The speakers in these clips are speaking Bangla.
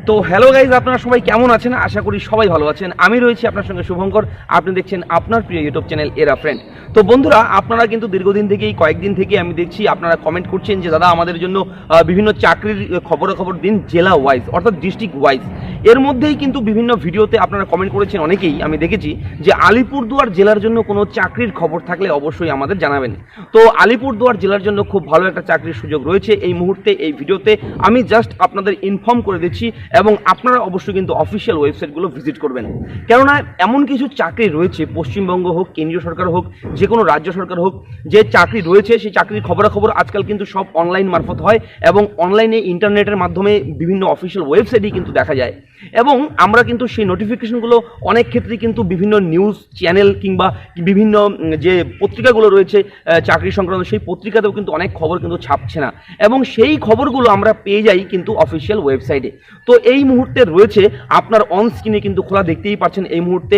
তো হ্যালো গাইজ, আপনারা সবাই কেমন আছেন? আশা করি সবাই ভালো আছেন। আমি রয়েছি আপনার সঙ্গে শুভঙ্কর। আপনি দেখছেন আপনার প্রিয় ইউটিউব চ্যানেল এরা ফ্রেন্ড। তো বন্ধুরা, আপনারা কিন্তু দীর্ঘদিন থেকেই কয়েকদিন থেকে আমি দেখছি আপনারা কমেন্ট করছেন যে দাদা আমাদের জন্য বিভিন্ন চাকরির খবর দিন জেলা ওয়াইজ, অর্থাৎ ডিস্ট্রিক্ট ওয়াইজ। এর মধ্যেই কিন্তু বিভিন্ন ভিডিওতে আপনারা কমেন্ট করেছেন অনেকেই, আমি দেখেছি যে আলিপুরদুয়ার জেলার জন্য কোনো চাকরির খবর থাকলে অবশ্যই আমাদের জানাবেন। তো আলিপুরদুয়ার জেলার জন্য খুব ভালো একটা চাকরির সুযোগ রয়েছে এই মুহূর্তে। এই ভিডিওতে আমি জাস্ট আপনাদের ইনফর্ম করে দিচ্ছি এবং আপনারা অবশ্যই কিন্তু অফিসিয়াল ওয়েবসাইটগুলো ভিজিট করবেন। কেননা এমন কিছু চাকরি রয়েছে, পশ্চিমবঙ্গ হোক, কেন্দ্রীয় সরকার হোক, যে কোনো রাজ্য সরকার হোক, যে চাকরি রয়েছে সেই চাকরির খবরাখবর আজকাল কিন্তু সব অনলাইন মারফত হয় এবং অনলাইনে ইন্টারনেটের মাধ্যমে বিভিন্ন অফিসিয়াল ওয়েবসাইটেই কিন্তু দেখা যায়। এবং আমরা কিন্তু সেই নোটিফিকেশনগুলো অনেক ক্ষেত্রে কিন্তু বিভিন্ন নিউজ চ্যানেল কিংবা বিভিন্ন যে পত্রিকাগুলো রয়েছে চাকরি সংক্রান্ত, সেই পত্রিকাতেও কিন্তু অনেক খবর কিন্তু ছাপছে না এবং সেই খবরগুলো আমরা পেয়ে যাই কিন্তু অফিসিয়াল ওয়েবসাইটে। তো এই মুহূর্তে রয়েছে আপনার অন স্ক্রিনে কিন্তু খোলা, দেখতেই পাচ্ছেন এই মুহূর্তে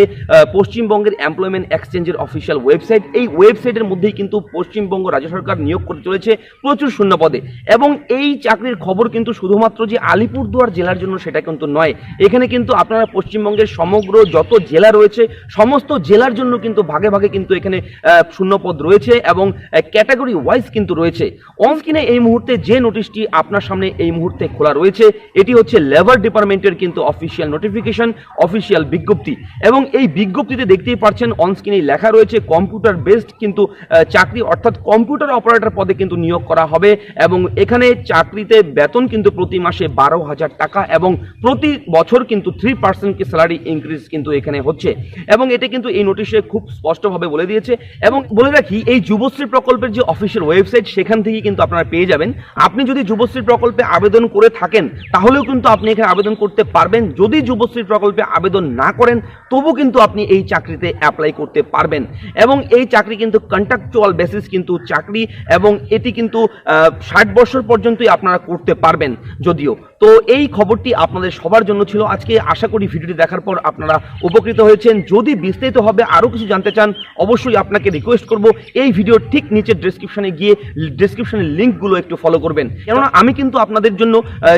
পশ্চিমবঙ্গের এমপ্লয়মেন্ট এক্সচেঞ্জের অফিসিয়াল ওয়েবসাইট। এই ওয়েবসাইটের মধ্যেই কিন্তু পশ্চিমবঙ্গ রাজ্য সরকার নিয়োগ করে চলেছে প্রচুর শূন্য পদে। এবং এই চাকরির খবর কিন্তু শুধুমাত্র যে আলিপুরদুয়ার জেলার জন্য সেটা কিন্তু নয়, এখানে কিন্তু আপনারা পশ্চিমবঙ্গের সমগ্র যত জেলা রয়েছে সমস্ত জেলার জন্য কিন্তু ভাগে ভাগে কিন্তু এখানে শূন্যপদ রয়েছে এবং ক্যাটাগরি ওয়াইজ কিন্তু রয়েছে। অন স্ক্রিনে এই মুহূর্তে যে নোটিশটি আপনার সামনে এই মুহূর্তে খোলা রয়েছে, এটি হচ্ছে লেবার ডিপার্টমেন্টের কিন্তু অফিসিয়াল নোটিফিকেশন, অফিসিয়াল বিজ্ঞপ্তি। এবং এই বিজ্ঞপ্তিতে দেখতেই পাচ্ছেন অন স্ক্রিনে লেখা রয়েছে কম্পিউটার বেসড কিন্তু চাকরি, অর্থাৎ কম্পিউটার অপারেটর পদে কিন্তু নিয়োগ করা হবে। এবং এখানে চাকরিতে বেতন কিন্তু প্রতি মাসে 12,000 টাকা এবং প্রতি বছর কিন্তু 3% কি স্যালারি ইনক্রিজ কিন্তু এখানে হচ্ছে। এবং এটা কিন্তু এই নোটিশে খুব স্পষ্টভাবে বলে দিয়েছে। এবং বলে রাখি, এই যুবশ্রী প্রকল্পের যে অফিসিয়াল ওয়েবসাইট সেখান থেকে কিন্তু আপনারা পেয়ে যাবেন। আপনি যদি যুবশ্রী প্রকল্পে আবেদন করে থাকেন তাহলেও কিন্তু আপনি এখানে আবেদন করতে পারবেন। যদি যুবশ্রী প্রকল্পে আবেদন না করেন তবু কিন্তু আপনি এই চাকরিতে অ্যাপ্লাই করতে পারবেন। এবং এই চাকরি কিন্তু কন্ট্রাকচুয়াল বেসিস কিন্তু চাকরি এবং এটি কিন্তু 60 বছর পর্যন্তই আপনারা করতে পারবেন যদিও। তো এই খবরটি আপনাদের সবার জন্য ছিল আজকে। আশা করি ভিডিওটি দেখার পর আপনারা উপকৃত হয়েছেন। যদি বিস্তারিত হবে আরও কিছু জানতে চান অবশ্যই আপনাকে রিকোয়েস্ট করব এই ভিডিওর ঠিক নিচে ডেসক্রিপশনে গিয়ে ডেসক্রিপশনের লিঙ্কগুলো একটু ফলো করবেন। কেননা আমি কিন্তু আপনাদের জন্য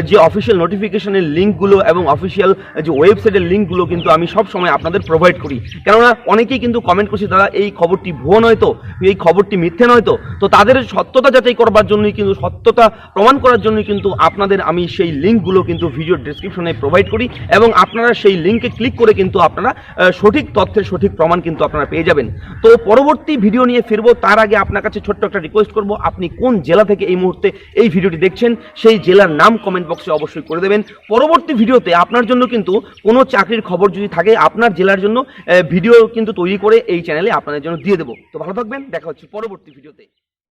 যে অফিসিয়াল নোটিফিকেশনের লিঙ্কগুলো এবং অফিসিয়াল যে ওয়েবসাইটের লিঙ্কগুলো কিন্তু আমি সব সময় আপনাদের প্রোভাইড করি। কেননা অনেকেই কিন্তু কমেন্ট করছে দাদা এই খবরটি ভুয়ো নয় তো, এই খবরটি মিথ্যে নয় তো। তো তাদের সত্যতা যাচাই করবার জন্যই কিন্তু, সত্যতা প্রমাণ করার জন্যই কিন্তু আপনাদের আমি সেই লিঙ্কগুলো কিন্তু ভিডিওর ডেসক্রিপশনে প্রোভাইড করি এবং আপনারা সেই লিঙ্কে ক্লিক করে কিন্তু আপনারা সঠিক তথ্যের সঠিক প্রমাণ কিন্তু আপনারা পেয়ে যাবেন। তো পরবর্তী ভিডিও নিয়ে ফিরবো, তার আগে আপনার কাছে ছোট্ট একটা রিকোয়েস্ট করব, আপনি কোন জেলা থেকে এই মুহূর্তে এই ভিডিওটি দেখছেন সেই জেলার নাম কমেন্ট বক্সে অবশ্যই করে দেবেন। পরবর্তী ভিডিওতে আপনার জন্য কিন্তু কোনো চাকরির খবর যদি থাকে আপনার জেলার জন্য ভিডিও কিন্তু তৈরি করে এই চ্যানেলে আপনাদের জন্য দিয়ে দেবো। তো ভালো থাকবেন, দেখা হচ্ছে পরবর্তী ভিডিওতে।